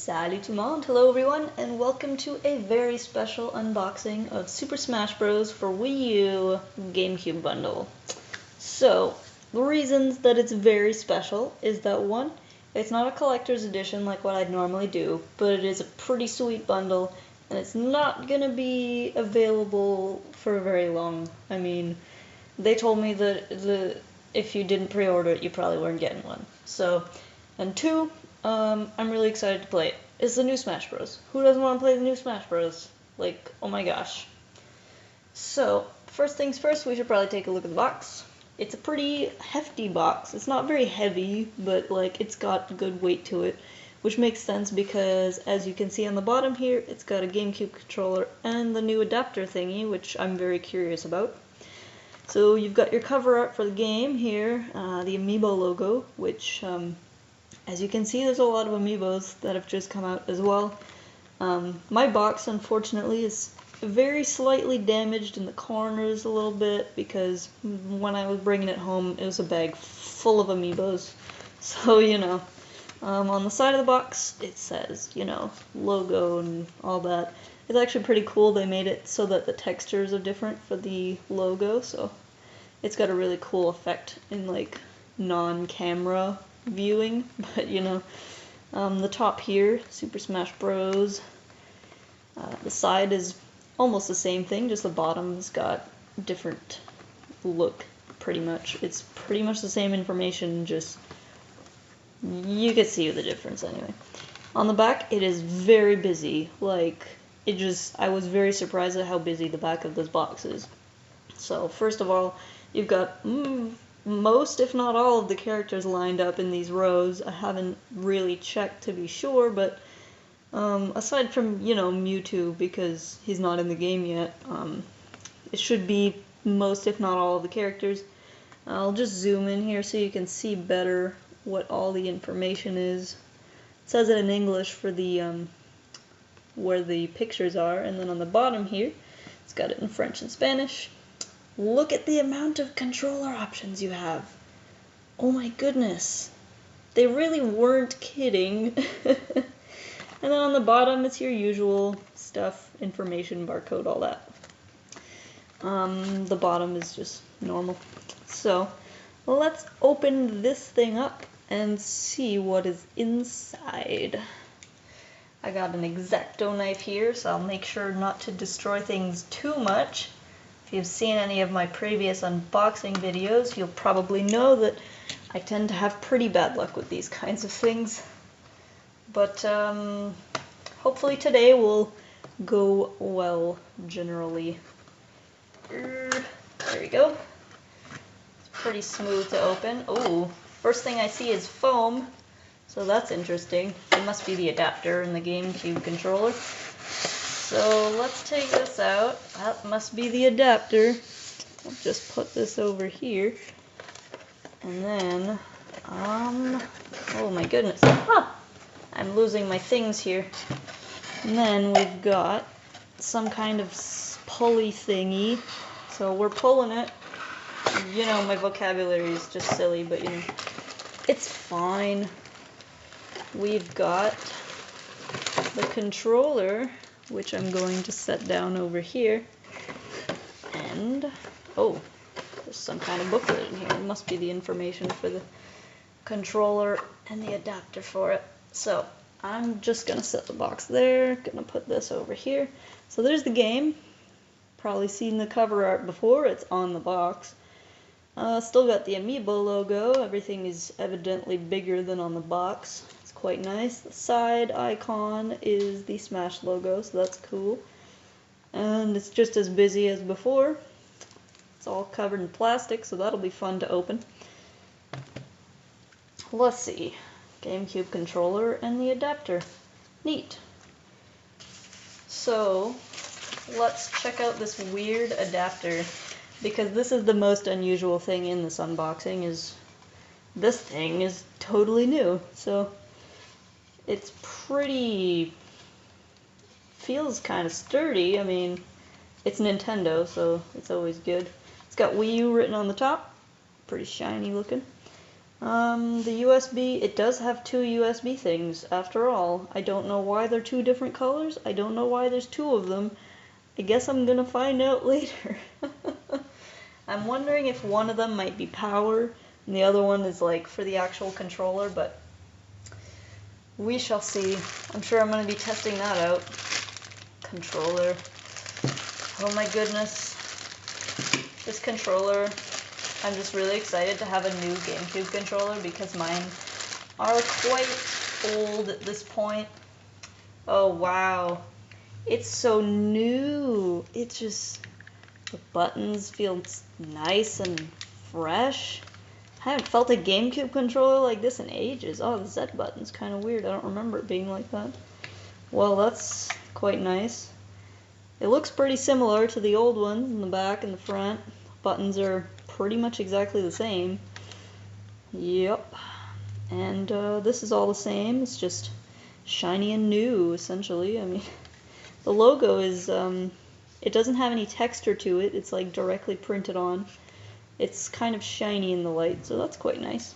Salut tout le monde, hello everyone, and welcome to a very special unboxing of Super Smash Bros. For Wii U Gamecube bundle. So, the reasons that it's very special is that one, it's not a collector's edition like what I'd normally do, but it is a pretty sweet bundle, and it's not gonna be available for very long. I mean, they told me that if you didn't pre-order it, you probably weren't getting one. So, and two, I'm really excited to play it. It's the new Smash Bros. Who doesn't want to play the new Smash Bros? Like, oh my gosh. So, first things first, we should probably take a look at the box. It's a pretty hefty box. It's not very heavy, but like it's got good weight to it, which makes sense because as you can see on the bottom here, it's got a GameCube controller and the new adapter thingy, which I'm very curious about. So you've got your cover art for the game here, the Amiibo logo, which as you can see, there's a lot of Amiibos that have just come out as well. My box, unfortunately, is very slightly damaged in the corners a little bit because when I was bringing it home, it was a bag full of Amiibos. So, you know, on the side of the box, it says, you know, logo and all that. It's actually pretty cool. They made it so that the textures are different for the logo, so it's got a really cool effect in, like, non-camera viewing, but you know, the top here, Super Smash Bros. The side is almost the same thing, just the bottom's got different look, pretty much. It's pretty much the same information, just you can see the difference anyway. On the back, it is very busy. Like, I was very surprised at how busy the back of this box is. So, first of all, you've got most, if not all, of the characters lined up in these rows. I haven't really checked to be sure, but aside from, you know, Mewtwo, because he's not in the game yet, it should be most, if not all, of the characters. I'll just zoom in here so you can see better what all the information is. It says it in English for the where the pictures are, and then on the bottom here, it's got it in French and Spanish. Look at the amount of controller options you have. Oh my goodness. They really weren't kidding. And then on the bottom, it's your usual stuff, information, barcode, all that. The bottom is just normal. So, let's open this thing up and see what is inside. I got an X-Acto knife here, so I'll make sure not to destroy things too much. If you've seen any of my previous unboxing videos, you'll probably know that I tend to have pretty bad luck with these kinds of things. But hopefully today will go well, generally. There we go. It's pretty smooth to open. Oh, first thing I see is foam, so that's interesting. It must be the adapter in the GameCube controller. So let's take this out. That must be the adapter. I'll just put this over here. And then, oh my goodness. Ah, I'm losing my things here. And then we've got some kind of pulley thingy. So we're pulling it. You know, my vocabulary is just silly, but you know, it's fine. We've got the controller, which I'm going to set down over here, and oh, there's some kind of booklet in here. It must be the information for the controller and the adapter for it. So I'm just gonna set the box there, gonna put this over here. So there's the game. Probably seen the cover art before, it's on the box. Still got the Amiibo logo. Everything is evidently bigger than on the box. Quite nice. The side icon is the Smash logo, so that's cool. And it's just as busy as before. It's all covered in plastic, so that'll be fun to open. Let's see. GameCube controller and the adapter. Neat. So, let's check out this weird adapter, because this is the most unusual thing in this unboxing, is this thing is totally new. So it's pretty, feels kind of sturdy. I mean, it's Nintendo, so it's always good. It's got Wii U written on the top, pretty shiny looking. The USB, it does have two USB things, after all. I don't know why they're two different colors. I don't know why there's two of them. I guess I'm gonna find out later. I'm wondering if one of them might be power, and the other one is like for the actual controller, but we shall see. I'm sure I'm gonna be testing that out. Controller. Oh my goodness. This controller, I'm just really excited to have a new GameCube controller because mine are quite old at this point. Oh wow, it's so new. It's just, the buttons feel nice and fresh. I haven't felt a GameCube controller like this in ages. Oh, the Z button's kind of weird. I don't remember it being like that. Well, that's quite nice. It looks pretty similar to the old ones in the back and the front. Buttons are pretty much exactly the same. Yep. And this is all the same. It's just shiny and new, essentially. I mean, the logo is, it doesn't have any texture to it. It's like directly printed on. It's kind of shiny in the light, so that's quite nice.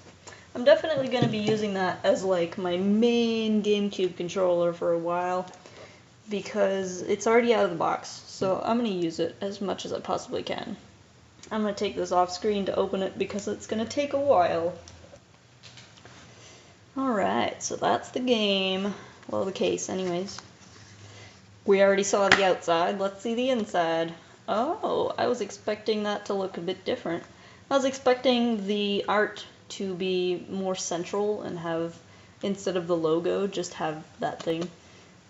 I'm definitely going to be using that as like my main GameCube controller for a while, because it's already out of the box, so I'm going to use it as much as I possibly can. I'm going to take this off screen to open it because it's going to take a while. Alright, so that's the game. Well, the case anyways. We already saw the outside, let's see the inside. Oh, I was expecting that to look a bit different. I was expecting the art to be more central and have, instead of the logo, just have that thing.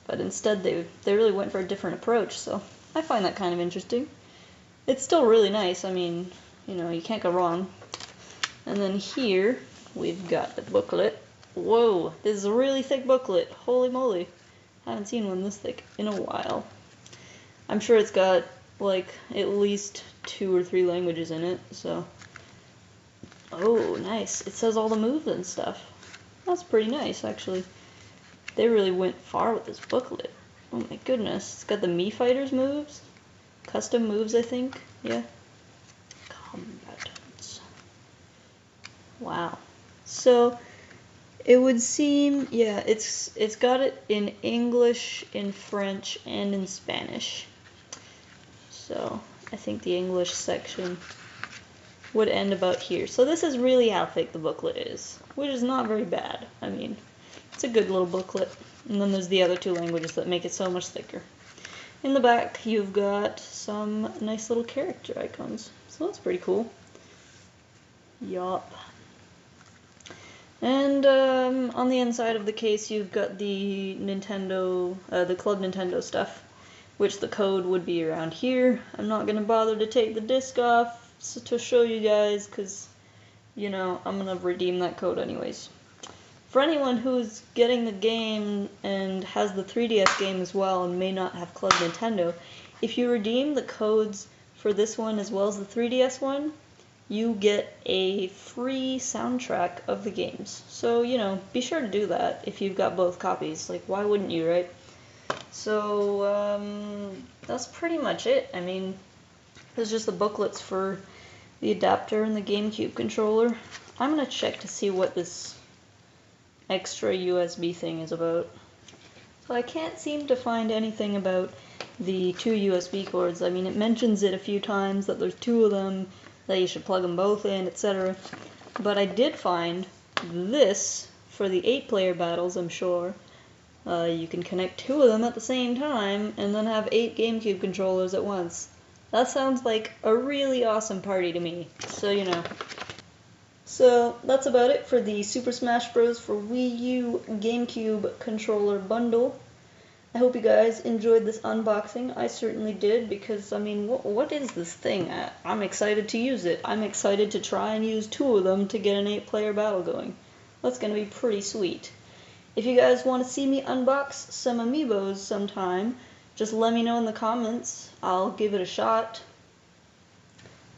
But instead they really went for a different approach, so I find that kind of interesting. It's still really nice. I mean, you know, you can't go wrong. And then here we've got the booklet. Whoa, this is a really thick booklet. Holy moly. I haven't seen one this thick in a while. I'm sure it's got like at least 2 or 3 languages in it, so. Oh, nice. It says all the moves and stuff. That's pretty nice, actually. They really went far with this booklet. Oh my goodness. It's got the Mii Fighters moves. Custom moves, I think. Yeah. Combatants. Wow. So, it would seem, yeah, it's got it in English, in French, and in Spanish. So, I think the English section would end about here. So this is really how thick the booklet is, which is not very bad. I mean, it's a good little booklet. And then there's the other 2 languages that make it so much thicker. In the back, you've got some nice little character icons. So that's pretty cool. Yup. And on the inside of the case, you've got the Nintendo, the Club Nintendo stuff, which the code would be around here. I'm not going to bother to take the disc off to show you guys, because, you know, I'm going to redeem that code anyways. For anyone who's getting the game and has the 3DS game as well and may not have Club Nintendo, if you redeem the codes for this one as well as the 3DS one, you get a free soundtrack of the games. So, you know, be sure to do that if you've got both copies. Like, why wouldn't you, right? So, that's pretty much it. I mean, there's just the booklets for the adapter and the GameCube controller. I'm going to check to see what this extra USB thing is about. So I can't seem to find anything about the 2 USB cords. I mean, it mentions it a few times that there's 2 of them, that you should plug them both in, etc. But I did find this for the 8-player battles, I'm sure. You can connect 2 of them at the same time and then have 8 GameCube controllers at once. That sounds like a really awesome party to me, so you know. So that's about it for the Super Smash Bros. For Wii U GameCube controller bundle. I hope you guys enjoyed this unboxing. I certainly did, because, I mean, what is this thing? I'm excited to use it. I'm excited to try and use 2 of them to get an 8-player battle going. That's going to be pretty sweet. If you guys want to see me unbox some amiibos sometime, just let me know in the comments. I'll give it a shot.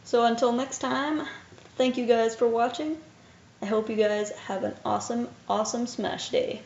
So until next time, thank you guys for watching. I hope you guys have an awesome, awesome Smash Day.